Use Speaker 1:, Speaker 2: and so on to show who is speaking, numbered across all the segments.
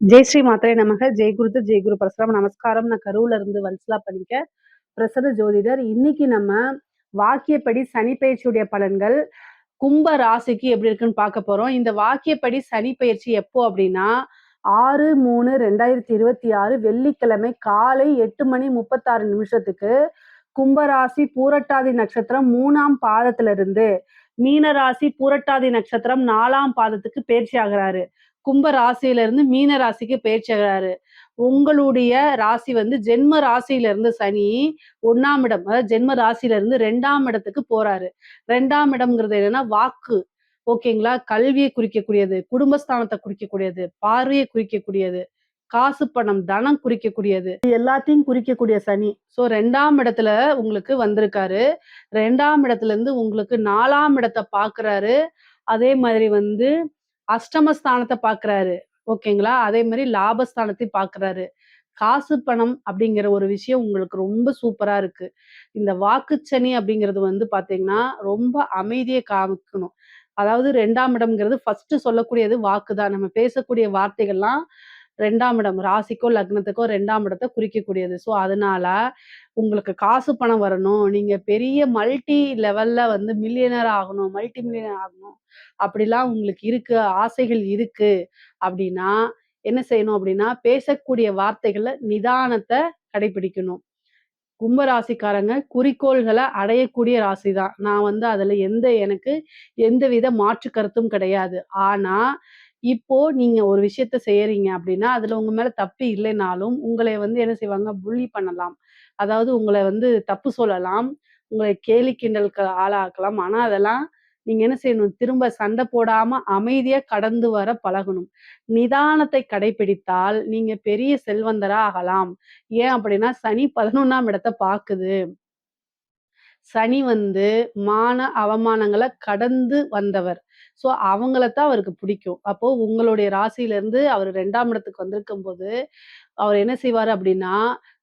Speaker 1: ஜெய் ஸ்ரீ மாத்திரை நமக. ஜெய் குருத்து ஜெய் குரு பரசுராம். நமஸ்காரம். நான் கரூர்ல இருந்து வல்சலா பண்ணிக்க பிரசன்ன ஜோதிடர். இன்னைக்கு நம்ம வாக்கியப்படி சனி பயிற்சியுடைய பலன்கள் கும்ப ராசிக்கு எப்படி இருக்குன்னு பார்க்க போறோம். இந்த வாக்கியப்படி சனி பயிற்சி எப்போ அப்படின்னா 6/3/2026 வெள்ளிக்கிழமை காலை 8:36 கும்பராசி பூரட்டாதி நட்சத்திரம் 3ஆம் பாதத்துல இருந்து மீனராசி பூரட்டாதி நட்சத்திரம் 4ஆம் பாதத்துக்கு பயிற்சி ஆகிறாரு. கும்ப ராசியில இருந்து மீன ராசிக்கு பயிற்சி ஆகிறாரு. உங்களுடைய ராசி ஜென்ம ராசியில இருந்து சனி 1ஆம் இடம், அதாவது ஜென்ம ராசியில இருந்து 2ஆம் இடத்துக்கு போறாரு. 2ஆம் இடம்ங்கிறது என்னன்னா வாக்கு, ஓகேங்களா? கல்வியை குறிக்கக்கூடியது, குடும்பஸ்தானத்தை குறிக்கக்கூடியது, பார்வையை குறிக்கக்கூடியது, காசு பணம் தனம் குறிக்கக்கூடியது, எல்லாத்தையும் குறிக்கக்கூடிய சனி. ஸோ 2ஆம் இடத்துல உங்களுக்கு வந்திருக்காரு. 2ஆம் இடத்துல இருந்து உங்களுக்கு 4ஆம் இடத்தை பாக்குறாரு. அதே மாதிரி அஷ்டமஸ்தானத்தை பாக்குறாரு, ஓகேங்களா? அதே மாதிரி லாபஸ்தானத்தையும் பாக்குறாரு. காசு பணம் அப்படிங்கிற ஒரு விஷயம் உங்களுக்கு ரொம்ப சூப்பரா இருக்கு. இந்த வாக்குச்சனி அப்படிங்கிறது பாத்தீங்கன்னா ரொம்ப அமைதியை காமிக்கணும். அதாவது 2ஆம் இடம்ங்கிறது ஃபர்ஸ்ட் சொல்லக்கூடியது வாக்குதான். நம்ம பேசக்கூடிய வார்த்தைகள்லாம் 2ஆம் இடம், ராசிக்கோ லக்னத்துக்கோ 2ஆம் இடத்தை குறிக்கக்கூடியது. ஸோ அதனால உங்களுக்கு காசு பணம் வரணும், நீங்க பெரிய மல்டி லெவல்ல மில்லியனர் ஆகணும், மல்டி மில்லியனர் ஆகணும், அப்படிலாம் உங்களுக்கு இருக்கு, ஆசைகள் இருக்கு அப்படின்னா என்ன செய்யணும் அப்படின்னா, பேசக்கூடிய வார்த்தைகள்ல நிதானத்தை கடைபிடிக்கணும். கும்பராசிக்காரங்க குறிக்கோள்களை அடையக்கூடிய ராசி தான். நான் அதுல எனக்கு எந்தவித மாற்று கருத்தும் கிடையாது. ஆனா இப்போ நீங்க ஒரு விஷயத்த செய்யறீங்க அப்படின்னா அதுல உங்க மேல தப்பு இல்லைனாலும் உங்களை என்ன செய்வாங்க, புள்ளி பண்ணலாம். அதாவது உங்களை தப்பு சொல்லலாம், உங்களை கேலி கிண்டலுக்கு ஆளாக்கலாம். ஆனா அதெல்லாம் நீங்க என்ன செய்யணும், திரும்ப சண்டை போடாம அமைதியா கடந்து வர பழகணும். நிதானத்தை கடைபிடித்தால் நீங்க பெரிய செல்வந்தரா ஆகலாம். ஏன் அப்படின்னா சனி 11ஆம் இடத்தை பாக்குது. சனி மான அவமானங்களை கடந்து வந்தவர். ஸோ அவங்களத்தான் அவருக்கு பிடிக்கும். அப்போ உங்களுடைய ராசியில இருந்து அவர் 2ஆம் இடத்துக்கு வந்திருக்கும் போது அவர் என்ன செய்வாரு அப்படின்னா,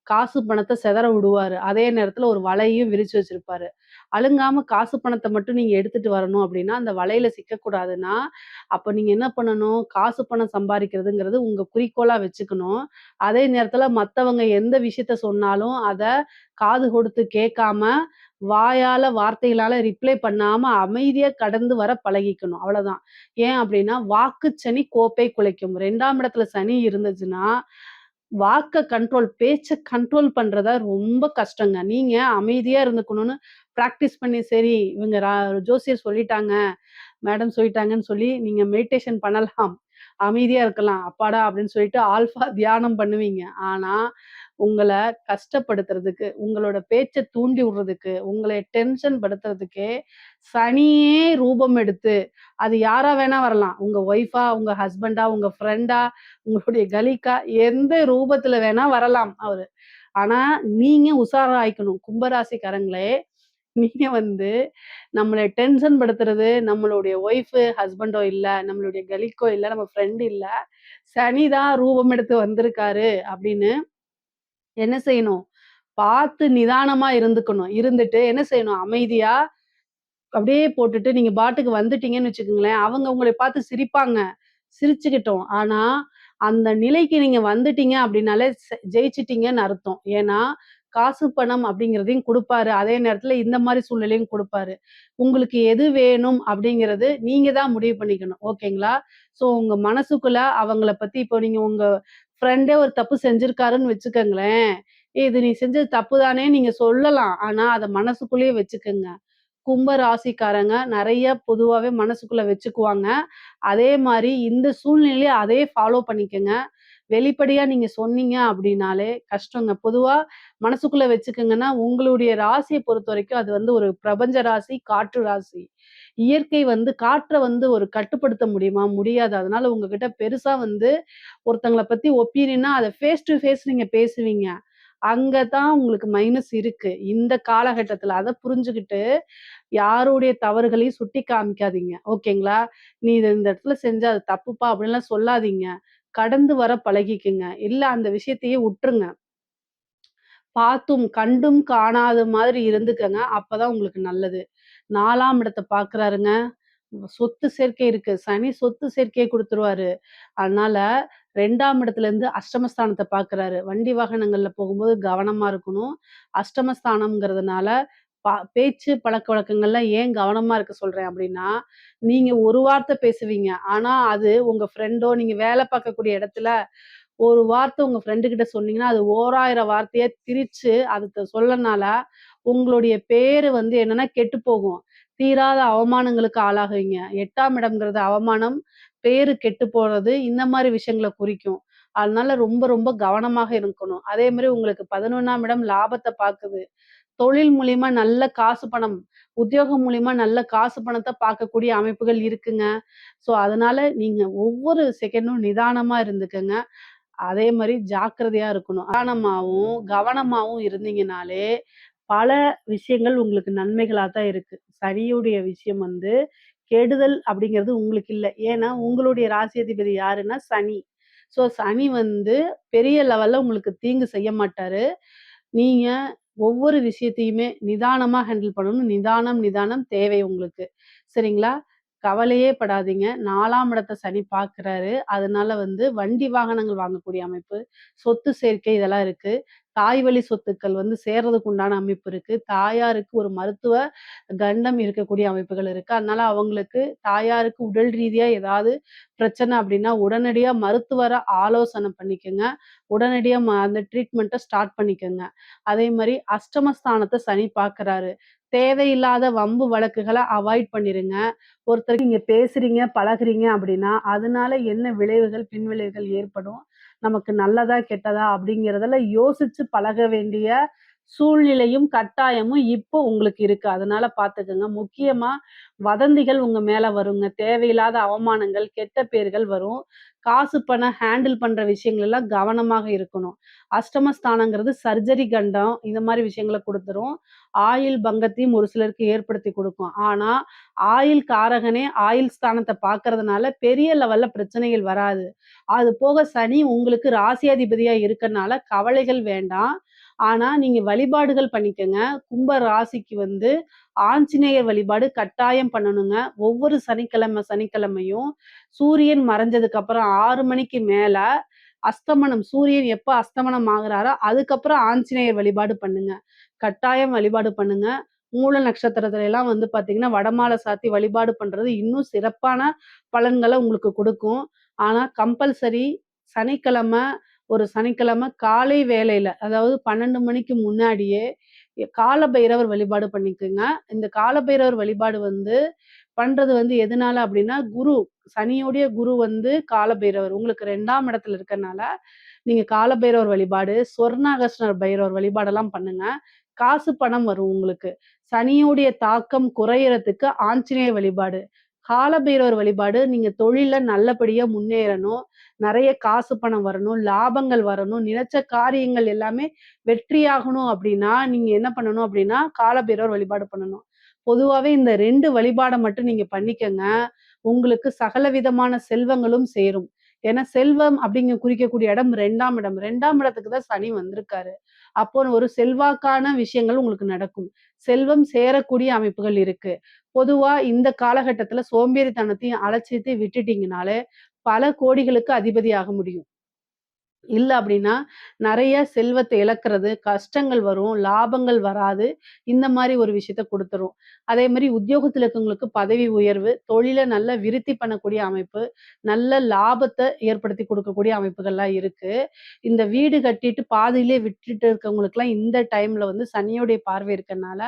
Speaker 1: காசு பணத்தை சிதற விடுவாரு. அதே நேரத்துல ஒரு வலையும் விரிச்சு வச்சிருப்பாரு. அலுங்காம காசு பணத்தை மட்டும் நீங்க எடுத்துட்டு வரணும் அப்படின்னா, அந்த வலையில சிக்கக்கூடாதுன்னா, அப்ப நீங்க என்ன பண்ணணும், காசு பணம் சம்பாதிக்கிறதுங்கிறது உங்க குறிக்கோளா வச்சுக்கணும். அதே நேரத்துல மத்தவங்க எந்த விஷயத்த சொன்னாலும் அத காது கொடுத்து கேட்காம, வாயால வார்த்தைகளால ரிப்ளை பண்ணாம அமைதியா கடந்து வர பழகிக்கணும். அவ்வளவுதான். ஏன் அப்படின்னா, வாக்கு சனி கோப்பை குலைக்கும். 2ஆம் இடத்துல சனி இருந்துச்சுன்னா, வாக்க கண்ட்ரோல், பேச்ச கண்ட்ரோல் பண்றதா ரொம்ப கஷ்டங்க. நீங்க அமைதியா இருந்துக்கணும்னு பிராக்டிஸ் பண்ணி, சரி இவங்க ஜோசியர் சொல்லிட்டாங்க, மேடம் சொல்லிட்டாங்கன்னு சொல்லி நீங்க மெடிடேஷன் பண்ணலாம். அமைதியா இருக்கலாம். அப்பாடா அப்படின்னு சொல்லிட்டு ஆல்ஃபா தியானம் பண்ணுவீங்க. ஆனா, உங்கள கஷ்டப்படுத்துறதுக்கு, உங்களோட பேச்ச தூண்டி விடுறதுக்கு, உங்களை டென்ஷன் படுத்துறதுக்கே சனியே ரூபம் எடுத்து, அது யாரா வேணா வரலாம். உங்க ஒய்ஃபா, உங்க ஹஸ்பண்டா, உங்க ஃப்ரெண்டா, உங்களுடைய கலீக்கா, எந்த ரூபத்துல வேணா வரலாம் அவரு. ஆனா, நீங்க உஷாராயிக்கணும். கும்பராசிக்காரங்களே, நீங்க நம்மள டென்ஷன் படுத்துறது நம்மளுடைய ஒய்ஃபு, ஹஸ்பண்டோ இல்ல, நம்மளுடைய கலீக்கோ இல்ல, நம்ம ஃப்ரெண்ட் இல்ல. சனி தான் ரூபம் எடுத்து வந்திருக்காரு அப்படின்னு என்ன செய்யணும்? பார்த்து நிதானமா இருந்துக்கணும். இருந்துட்டு என்ன செய்யணும்? அமைதியா அப்படியே போட்டுட்டு நீங்க பாட்டுக்கு வந்துட்டீங்கன்னு வச்சுக்கோங்களேன், அவங்க உங்களை பார்த்து சிரிப்பாங்க. சிரிச்சுக்கிட்டோம். ஆனா, அந்த நிலைக்கு நீங்க வந்துட்டீங்க அப்படின்னாலே ஜெயிச்சிட்டீங்கன்னு அர்த்தம். ஏன்னா, காசு பணம் அப்படிங்கிறதையும் குடுப்பாரு. அதே நேரத்துல இந்த மாரி சூழ்நிலையும் குடுப்பாரு. உங்களுக்கு எது வேணும் அப்படிங்கிறது நீங்க தான் முடிவு பண்ணிக்கணும். ஓகேங்களா? ஸோ உங்க மனசுக்குள்ள அவங்கள பத்தி இப்போ நீங்க உங்க ஃப்ரெண்டே ஒரு தப்பு செஞ்சிருக்காருன்னு வச்சுக்கங்களேன், இது நீ செஞ்சது தப்பு தானே நீங்க சொல்லலாம். ஆனா, அத மனசுக்குள்ளேயே வச்சுக்கங்க. கும்ப ராசிக்காரங்க நெறைய பொதுவாவே மனசுக்குள்ள வச்சுக்குவாங்க. அதே மாரி இந்த சூழ்நிலைய அதே ஃபாலோ பண்ணிக்கங்க. வெளிப்படையா நீங்க சொன்னீங்க அப்படின்னாலே கஷ்டங்க. பொதுவா மனசுக்குள்ள வச்சுக்கங்கன்னா, உங்களுடைய ராசிய பொறுத்தவரைக்கும் அது ஒரு பிரபஞ்ச ராசி, காற்று ராசி. இயற்கை காற்ற ஒரு கட்டுப்படுத்த முடியுமா? முடியாது. அதனால உங்ககிட்ட பெருசா ஒருத்தங்கள பத்தி ஒப்பீனியனா அத ஃபேஸ் டு ஃபேஸ் நீங்க பேசுவீங்க. அங்க தான் உங்களுக்கு மைனஸ் இருக்கு. இந்த காலகட்டத்துல. அத புரிஞ்சுகிட்டு யாருடைய தவறுகளையும் சுட்டி காமிக்காதீங்க. ஓகேங்களா? "நீ இத இந்த இடத்துல செஞ்ச அது தப்புப்பா" அப்படின்லாம் சொல்லாதீங்க. கடந்து வர பழகிக்குங்க. இல்ல அந்த விஷயத்தையே உட்டுருங்க. பார்த்தும், கண்டும் காணாத மாதிரி இருந்துக்கங்க. அப்பதான் உங்களுக்கு நல்லது. 4ஆம் இடத்த பார்க்குறாருங்க. சொத்து சேர்க்கை இருக்கு. சனி சொத்து சேர்க்கைய குடுத்துருவாரு. அதனால 2ஆம் இடத்துலேருந்து அஷ்டமஸ்தானத்த பார்க்குறாரு. வண்டி வாகனங்கள்ல போகும்போது கவனமா இருக்கணும். அஷ்டமஸ்தானம்ங்கிறதுனால பேச்சு பழக்கவழக்கங்கள்ல ஏன் கவனமா இருக்க சொல்றேன் அப்டின்னா, நீங்க ஒரு வார்த்தை பேசுவீங்க. ஆனா அது உங்க ஃப்ரெண்டோ நீங்க வேலை பார்க்கக்கூடிய இடத்துல ஒரு வார்த்தை உங்க ஃப்ரெண்டு கிட்ட சொன்னீங்கன்னா, அது ஓராயிரம் வார்த்தையா திரிச்சு அதுக்கு சொல்லனால, உங்களுடைய பேரு வந்து என்னன்னா கெட்டு போகும். தீராத அவமானங்களுக்கு ஆளாகுவீங்க. 8ஆம் இடம்ங்கிறது அவமானம், பேரு கெட்டு போறது, இந்த மாரி விஷயங்கள குறிக்கும். அதனால ரொம்ப ரொம்ப கவனமாக இருக்கணும். அதே மாரி உங்களுக்கு 11ஆம் இடம் லாபத்த பாக்குது. தொழில் மூலியமா நல்ல காசு பணம், உத்தியோகம் மூலியமா நல்ல காசு பணத்த பார்க்கக்கூடிய அமைப்புகள் இருக்குங்க. ஸோ, அதனால நீங்க ஒவ்வொரு செகண்டும் நிதானமா இருந்துக்கங்க. அதே மாரி ஜாக்கிரதையா இருக்கணும். நிதானமாவும், கவனமாவும் இருந்தீங்கனாலே, பல விஷயங்கள் உங்களுக்கு நன்மைகளா தான் இருக்கு. சனியுடைய விஷயம் வந்து கெடுதல் அப்படிங்கிறது உங்களுக்கு இல்ல. ஏன்னா, உங்களுடைய ராசி அதிபதி யாருன்னா சனி. ஸோ, சனி வந்து பெரிய லெவல்ல உங்களுக்கு தீங்கு செய்ய மாட்டாரு. நீங்க ஒவ்வொரு விஷயத்தையுமே நிதானமா ஹேண்டில் பண்ணணும். நிதானம், நிதானம் தேவை உங்களுக்கு. சரிங்களா? கவலையே படாதீங்க. 4ஆம் இடத்த சனி பார்க்குறாரு. அதனால வந்து வண்டி வாகனங்கள் வாங்கக்கூடிய அமைப்பு, சொத்து சேர்க்கை இதெல்லாம் இருக்கு. தாய் வழி சொத்துக்கள் வந்து சேர்றதுக்கு உண்டான அமைப்பு இருக்கு. தாயாருக்கு ஒரு மருத்துவ கண்டம் இருக்கக்கூடிய அமைப்புகள் இருக்கு. அதனால அவங்களுக்கு தாயாருக்கு உடல் ரீதியா ஏதாவது பிரச்சனை அப்படின்னா, உடனடியா மருத்துவர ஆலோசனை பண்ணிக்கங்க. உடனடியா அந்த ட்ரீட்மெண்ட்ட ஸ்டார்ட் பண்ணிக்கங்க. அதே மாரி அஷ்டமஸ்தானத்த சனி பார்க்குறாரு. தேவையில்லாத வம்பு வழக்குகள அவாய்ட் பண்ணிருங்க. ஒருத்தருக்கு நீங்க பேசுறீங்க, பழகுறீங்க அப்படின்னா, அதனால என்ன விளைவுகள், பின்விளைவுகள் ஏற்படும்? நமக்கு நல்லதா, கெட்டதா அப்படிங்கிறதெல்லாம் யோசிச்சு பழக வேண்டிய சூழ்நிலையும், கட்டாயமும் இப்போ உங்களுக்கு இருக்கு. அதனால பார்த்துக்கங்க. முக்கியமா வதந்திகள் உங்க மேல வருங்க. தேவையில்லாத அவமானங்கள், கெட்ட பேர்கள் வரும். காசு, பணம் ஹேண்டில் பண்ற விஷயங்கள் எல்லாம் கவனமாக இருக்கணும். அஷ்டமஸ்தானங்கிறது சர்ஜரி கண்டம், இந்த மாரி விஷயங்கள குடுத்துரும். ஆயுள் பங்கத்தையும் ஒரு சிலருக்கு ஏற்படுத்தி குடுக்கும். ஆனா, ஆயுள் காரகனே ஆயுள் ஸ்தானத்த பார்க்கறதுனால பெரிய லெவல்ல பிரச்சனைகள் வராது. அது போக சனி உங்களுக்கு ராசியாதிபதியா இருக்கனால கவலைகள் வேண்டாம். ஆனா, நீங்க வழிபாடுகள் பண்ணிக்கங்க. கும்ப ராசிக்கு வந்து ஆஞ்சநேயர் வழிபாடு கட்டாயம் பண்ணணுங்க. ஒவ்வொரு சனிக்கிழமையும் சூரியன் மறைஞ்சதுக்கு அப்புறம் 6 மணிக்கு மேல அஸ்தமனம் சூரியன் எப்ப அஸ்தமனம் ஆகுறாரோ, அதுக்கப்புறம் ஆஞ்சநேயர் வழிபாடு பண்ணுங்க. கட்டாயம் வழிபாடு பண்ணுங்க. மூல நட்சத்திரத்துல எல்லாம் வந்து பார்த்தீங்கன்னா, வடமாலை சாத்தி வழிபாடு பண்றது இன்னும் சிறப்பான பலன்கள உங்களுக்கு குடுக்கும். ஆனா கம்பல்சரி சனிக்கிழமை சனிக்கிழமை காலை வேளையில, அதாவது 12 மணிக்கு முன்னாடியே கால பைரவர் வழிபாடு பண்ணிக்கங்க. இந்த கால பைரவர் வழிபாடு வந்து பண்றது வந்து எதனால அப்டின்னா, சனியுடைய குரு வந்து கால பைரவர். உங்களுக்கு 2ஆம் இடத்துல இருக்கனால, நீங்க கால பைரவர் வழிபாடு, சொர்ணாகர்ஷ்ணர் பைரவர் வழிபாடெல்லாம் பண்ணுங்க. காசு, பணம் வரும் உங்களுக்கு. சனியுடைய தாக்கம் குறையறதுக்கு ஆஞ்சநேயர் வழிபாடு. கால பைரவர் வழிபாடு நீங்க தொழில்ல நல்லபடியா முன்னேறணும். நெறைய காசு, பணம் வரணும், லாபங்கள் வரணும், நினைச்ச காரியங்கள் எல்லாமே வெற்றியாகணும் அப்டின்னா, நீங்க என்ன பண்ணணும் அப்டின்னா, கால பைரவர் வழிபாடு பண்ணணும். பொதுவாவே இந்த 2 வழிபாட மட்டும் நீங்க பண்ணிக்கங்க. உங்களுக்கு சகல விதமான செல்வங்களும் சேரும். ஏன்னா செல்வம் குறிக்கக்கூடிய இடம் 2ஆம் இடம். 2ஆம் இடத்துக்கு தான் சனி வந்திருக்காரு. அப்போ ஒரு செல்வாக்கான விஷயங்கள் உங்களுக்கு நடக்கும். செல்வம் சேரக்கூடிய அமைப்புகள் இருக்கு. பொதுவா இந்த காலகட்டத்தில சோம்பேறித்தனத்தையும், அலட்சியத்தையும் விட்டுட்டீங்கனாலே, பல கோடிகளுக்கு அதிபதியாக முடியும். இல்ல அப்டின்னா, நெறைய செல்வத்த இழக்கிறது, கஷ்டங்கள் வரும், லாபங்கள் வராது. இந்த மாரி ஒரு விஷயத்த குடுத்துரும். அதே மாரி உத்தியோகத்துல இருக்கவங்களுக்கு பதவி உயர்வு, தொழில நல்லா விருத்தி பண்ணக்கூடிய அமைப்பு, நல்ல லாபத்த ஏற்படுத்தி குடுக்கக்கூடிய அமைப்புகள்லாம் இருக்கு. இந்த வீடு கட்டிட்டு பாதியிலே விட்டுட்டு இருக்கவங்களுக்குலாம் இந்த டைம்ல வந்து சனியோடைய பார்வை இருக்கனால,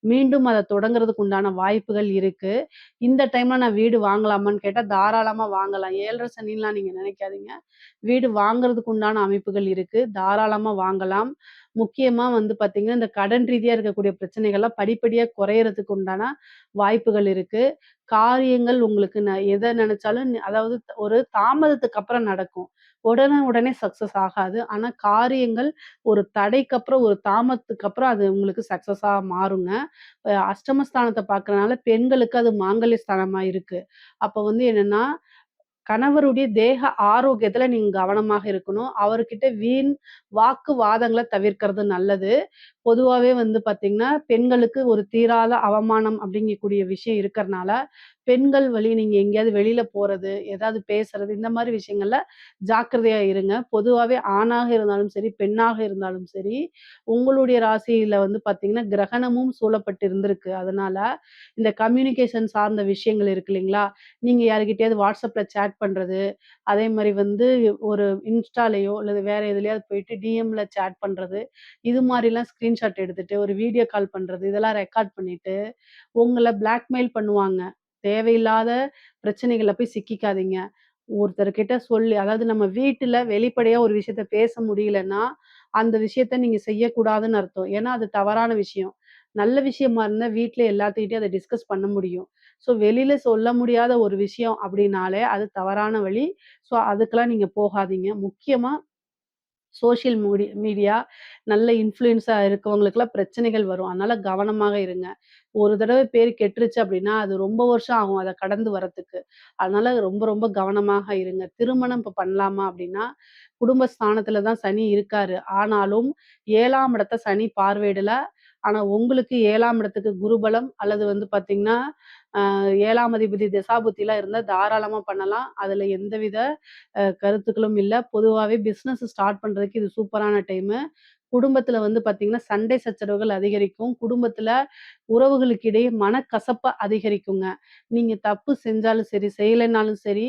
Speaker 1: மீண்டும் அத தொடங்குறதுக்கு உண்டான வாய்ப்புகள் இருக்கு. இந்த டைம்ல நான் வீடு வாங்கலாமான்னு கேட்டா, தாராளமா வாங்கலாம். 7 சனின்லாம் நீங்க நெனைக்காதீங்க. வீடு வாங்குறதுக்கு உண்டான அமைப்புகள் இருக்கு. தாராளமா வாங்கலாம். முக்கியமா வந்து பார்த்தீங்கன்னா, இந்த கடன் ரீதியா இருக்கக்கூடிய பிரச்சனைகள்லாம் படிப்படியா குறையறதுக்கு உண்டான வாய்ப்புகள் இருக்கு. காரியங்கள் உங்களுக்கு எத நெனச்சாலும் அதாவது ஒரு தாமதத்துக்கு அப்புறம் நடக்கும். உடனே சக்சஸ் ஆகாது. ஆனா காரியங்கள் ஒரு தடைக்கு அப்புறம், ஒரு தாமதத்துக்கு அப்புறம் அது உங்களுக்கு சக்சஸா மாறுங்க. அஷ்டமஸ்தானத்த பார்க்கறனால பெண்களுக்கு அது மாங்கல்ய ஸ்தானமா இருக்கு. அப்ப வந்து என்னன்னா கணவருடைய தேக ஆரோக்கியத்துல நீங்க கவனமாக இருக்கணும். அவர்கிட்ட வீண் வாக்குவாதங்கள தவிர்க்கிறது நல்லது. பொதுவாவே வந்து பார்த்தீங்கன்னா, பெண்களுக்கு ஒரு தீராத அவமானம் அப்படிங்கக்கூடிய விஷயம் இருக்கறனால, பெண்கள் வழி நீங்க எங்கேயாவது வெளியில போறது, ஏதாவது பேசுறது, இந்த மாரி விஷயங்கள்ல ஜாக்கிரதையா இருங்க. பொதுவாவே ஆணாக இருந்தாலும் சரி, பெண்ணாக இருந்தாலும் சரி, உங்களுடைய ராசியில வந்து பார்த்தீங்கன்னா, கிரகணமும் சூழப்பட்டு இருந்திருக்கு. அதனால இந்த கம்யூனிகேஷன் சார்ந்த விஷயங்கள் இருக்கு இல்லைங்களா? நீங்க யார்கிட்டயாவது WhatsAppல சேட் பண்றது, அதே மாரி வந்து ஒரு இன்ஸ்டாலயோ அல்லது வேற எதுலயாவது போயிட்டு டிஎம்ல சேட் பண்றது, இது மாரிலாம் ஸ்கிரீன்ஷாட் எடுத்துட்டு, ஒரு வீடியோ கால் பண்றது, இதெல்லாம் ரெக்கார்ட் பண்ணிட்டு, உங்கள பிளாக்மெயில் பண்ணுவாங்க. தேவையில்லாத பிரச்சனைகள்ல போய் சிக்கிக்காதீங்க. ஒருத்தர்கிட்ட சொல்லி அதாவது நம்ம வீட்டுல வெளிப்படையா ஒரு விஷயத்த பேச முடியலன்னா, அந்த விஷயத்த நீங்க செய்யக்கூடாதுன்னு அர்த்தம். ஏன்னா, அது தவறான விஷயம். நல்ல விஷயமா இருந்தா வீட்ல எல்லாத்துக்கிட்டயும் அத டிஸ்கஸ் பண்ண முடியும். ஸோ வெளியில சொல்ல முடியாத ஒரு விஷயம் அப்டின்னாலே, அது தவறான வழி. ஸோ அதுக்கெல்லாம் நீங்க போகாதீங்க. முக்கியமா சோசியல் மீடியா நல்ல இன்ஃப்ளூயன்ஸா இருக்கவங்களுக்கெல்லாம் பிரச்சனைகள் வரும். அதனால கவனமாக இருங்க. ஒரு தடவ பேரு கெட்டுருச்சு அப்டின்னா, அது ரொம்ப வருஷம் ஆகும் அத கடந்து வரதுக்கு. அதனால ரொம்ப ரொம்ப கவனமாக இருங்க. திருமணம் இப்ப பண்ணலாமா அப்டின்னா, குடும்ப ஸ்தானத்துல தான் சனி இருக்காரு. ஆனாலும் 7ஆம் இடத்த சனி பார்வையிடல. ஆனா உங்களுக்கு 7ஆம் இடத்துக்கு குருபலம் அல்லது வந்து பார்த்தீங்கன்னா, அ 7ஆம் அதிபதி திசாபுத்திலாம் இருந்தா தாராளமா பண்ணலாம். அதுல எந்தவித கருத்துக்களும் இல்ல. பொதுவாவே பிசினஸ் ஸ்டார்ட் பண்றதுக்கு இது சூப்பரான டைமு. குடும்பத்தில வந்து பார்த்தீங்கன்னா, சண்டை சச்சரவுகள் அதிகரிக்கும். குடும்பத்தில உறவுகளுக்கு இடையே மனக்கசப்ப அதிகரிக்குங்க. நீங்க தப்பு செஞ்சாலும் சரி, செய்யலைனாலும் சரி,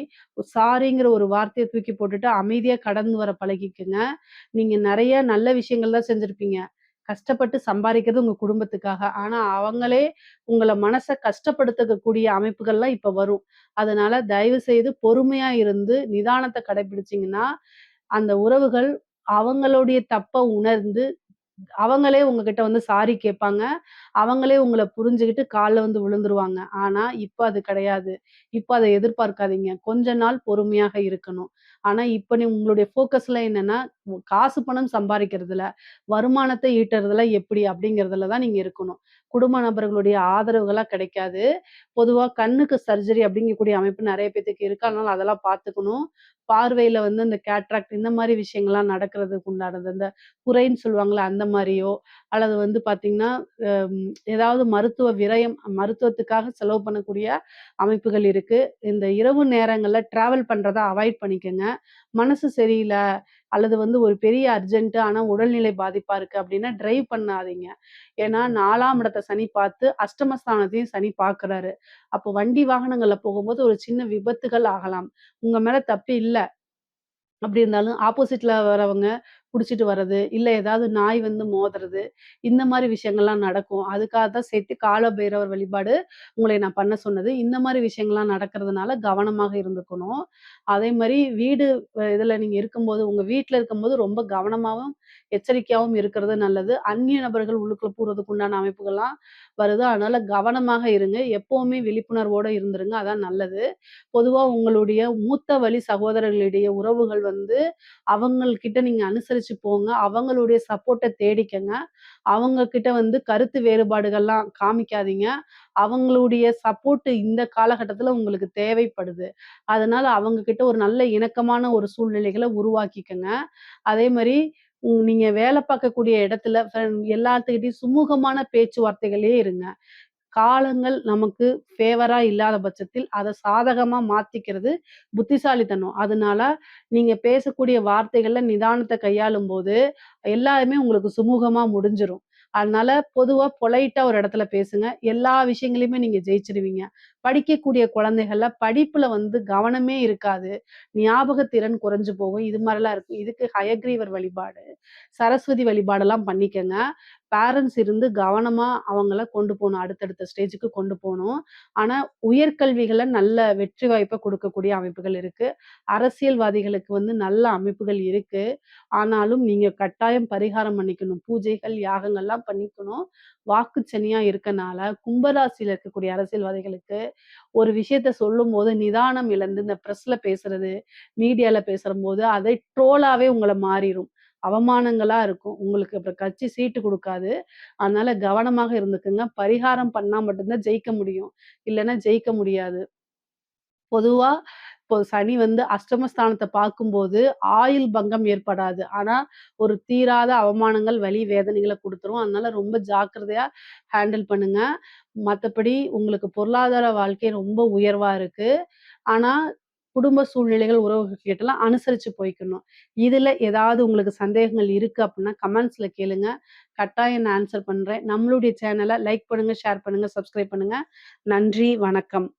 Speaker 1: சாரிங்கிற ஒரு வார்த்தைய தூக்கி போட்டுட்டு அமைதியா கடந்து வர பழகிக்கங்க. நீங்க நெறைய நல்ல விஷயங்கள் தான் செஞ்சிருப்பீங்க. கஷ்டப்பட்டு சம்பாரிக்கிறது உங்க குடும்பத்துக்காக. ஆனா, அவங்களே உங்கள மனச கஷ்டப்படுத்தக்கூடிய அமைப்புகள்லாம் இப்ப வரும். அதனால தயவு செய்து பொறுமையா இருந்து நிதானத்த கடைபிடிச்சீங்கன்னா, அந்த உறவுகள் அவங்களுடைய தப்ப உணர்ந்து அவங்களே உங்ககிட்ட வந்து சாரி கேட்பாங்க. அவங்களே உங்கள புரிஞ்சுகிட்டு கால்ல வந்து விழுந்துருவாங்க. ஆனா, இப்ப அது கிடையாது. இப்ப அத எதிர்பார்க்காதீங்க. கொஞ்ச நாள் பொறுமையாக இருக்கணும். ஆனா, இப்ப உங்களுடைய ஃபோக்கஸ்லாம் என்னன்னா, காசு பணம் சம்பாரிக்கிறதுல, வருமானத்த ஈட்டுறதுல எப்படி அப்படிங்கிறதுல தான் நீங்க இருக்கணும். குடும்ப நபர்களுடைய ஆதரவுகள்லாம் கிடைக்காது. பொதுவா கண்ணுக்கு சர்ஜரி அப்படிங்கக்கூடிய அமைப்பு நெறைய பேத்துக்கு இருக்கு. அதனால அதெல்லாம் பார்த்துக்கணும். பார்வையில வந்து இந்த கேட்ராக்ட் இந்த மாரி விஷயங்கள்லாம் நடக்கிறதுக்கு உண்டானது. இந்த குறைன்னு சொல்லுவாங்கல்ல அந்த மாரியோ, அல்லது வந்து பார்த்தீங்கன்னா, ஏதாவது மருத்துவ விரயம் மருத்துவத்துக்காக செலவு பண்ணக்கூடிய அமைப்புகள் இருக்கு. இந்த இரவு நேரங்கள்ல டிராவல் பண்றத அவாய்ட் பண்ணிக்கங்க. மனசு சரியில்ல, அல்லது வந்து ஒரு பெரிய அர்ஜென்ட் ஆனா உடல்நிலை பாதிப்பா இருக்கு அப்டின்னா டிரைவ் பண்ணாதீங்க. ஏன்னா 4ஆம் இடத்த சனி பார்த்து அஷ்டமஸ்தானத்தையும் சனி பார்க்குறாரு. அப்போ வண்டி வாகனங்கள்ல போகும்போது ஒரு சின்ன விபத்துகள் ஆகலாம். உங்க மேல தப்பு இல்ல. அப்படி இருந்தாலும் ஆப்போசிட்ல வரவங்க குடிச்சிட்டு வர்றது, இல்ல ஏதாவது நாய் வந்து மோதுறது, இந்த மாரி விஷயங்கள்லாம் நடக்கும். அதுக்காக தான் சேர்த்து கால பைரவர் வழிபாடு உங்களை நான் பண்ண சொன்னது. இந்த மாரி விஷயங்கள்லாம் நடக்கிறதுனால கவனமாக இருந்துக்கணும். அதே மாரி வீடு இதுல நீங்க இருக்கும்போது, உங்க வீட்ல இருக்கும்போது ரொம்ப கவனமாவும், எச்சரிக்கையாவும் இருக்கிறது நல்லது. அந்நிய நபர்கள் உள்ளுக்குள்ள பூர்றதுக்கு உண்டான அமைப்புகள்லாம் வருது. அதனால கவனமாக இருங்க. எப்பவுமே விழிப்புணர்வோட இருந்துருங்க. அதான் நல்லது. பொதுவா உங்களுடைய மூத்த வழி சகோதரர்களிடையே உறவுகள் வந்து அவங்கள்கிட்ட நீங்க அனுசரிச்சு போங்க. அவங்களுடைய சப்போர்ட்ட தேடிக்கங்க. அவங்க கிட்ட வந்து கருத்து வேறுபாடுகள்லாம் காமிக்காதீங்க. அவங்களுடைய சப்போர்ட் இந்த காலகட்டத்தில உங்களுக்கு தேவைப்படுது. அதனால அவங்க கிட்ட ஒரு நல்ல இணக்கமான ஒரு சூழ்நிலைகள உருவாக்கிக்கங்க. அதே மாரி நீங்க வேலை பார்க்கக்கூடிய இடத்துல எல்லாத்துக்கிட்டயும் சுமூகமான பேச்சுவார்த்தைகளே இருங்க. காலங்கள் நமக்கு ஃபேவரா இல்லாத பட்சத்தில், அத சாதகமா மாத்திக்கிறது புத்திசாலித்தனம். அதனால நீங்க பேசக்கூடிய வார்த்தைகள்ல நிதானத்த கையாளும்போது, எல்லாமே உங்களுக்கு சுமூகமா முடிஞ்சிரும். அதனால பொதுவா பொலைட்டா ஒரு இடத்துல பேசுங்க. எல்லா விஷயங்களையுமே நீங்க ஜெயிச்சுருவீங்க. படிக்கக்கூடிய குழந்தைகள்ல படிப்புல வந்து கவனமே இருக்காது. ஞாபக திறன் குறைஞ்சு போகும். இது மாரிலாம் இருக்கும். இதுக்கு ஹயக்ரீவர் வழிபாடு, சரஸ்வதி வழிபாடெல்லாம் பண்ணிக்கங்க. பேரண்ட்ஸ் இருந்து கவனமா அவங்கள கொண்டு போணும். அடுத்தடுத்த ஸ்டேஜுக்கு கொண்டு போணும். ஆனா, உயர்கல்விகள்ல நல்ல வெற்றி வாய்ப்ப குடுக்கக்கூடிய அமைப்புகள் இருக்கு. அரசியல்வாதிகளுக்கு வந்து நல்ல அமைப்புகள் இருக்கு. ஆனாலும் நீங்க கட்டாயம் பரிகாரம் பண்ணிக்கணும். பூஜைகள், யாகங்கள்லாம் பண்ணிக்கணும். வாக்குச்சனியா இருக்கனால, கும்பராசியில இருக்கக்கூடிய அரசியல்வாதிகளுக்கு ஒரு விஷயத்த சொல்லும்போது நிதானம் இழந்து இந்த பிரஸ்ல பேசுறது, மீடியால பேசும்போது அதை ட்ரோலாவே உங்கள மாறிரும். அவமானங்களா இருக்கும். உங்களுக்கு அப்புறம் கட்சி சீட்டு குடுக்காது. அதனால கவனமாக இருந்துக்கங்க. பரிகாரம் பண்ணா மட்டும் தான் ஜெயிக்க முடியும். இல்லன்னா ஜெயிக்க முடியாது. பொதுவா இப்போ சனி வந்து அஷ்டமஸ்தானத்த பார்க்கும்போது ஆயுள் பங்கம் ஏற்படாது. ஆனா, ஒரு தீராத அவமானங்கள், வலி, வேதனைகள குடுத்துரும். அதனால ரொம்ப ஜாக்கிரதையா ஹேண்டில் பண்ணுங்க. மத்தபடி உங்களுக்கு பொருளாதார வாழ்க்கை ரொம்ப உயர்வா இருக்கு. ஆனா, குடும்ப சூழ்நிலைகள், உறவுகள் கிட்டலாம் அனுசரிச்சு போய்க்கணும். இதுல ஏதாவது உங்களுக்கு சந்தேகங்கள் இருக்கு அப்டின்னா, கமெண்ட்ஸ்ல கேளுங்க. கட்டாயம் நான் ஆன்சர் பண்றேன். நம்மளுடைய சேனல லைக் பண்ணுங்க, ஷேர் பண்ணுங்க, சப்ஸ்கிரைப் பண்ணுங்க. நன்றி, வணக்கம்.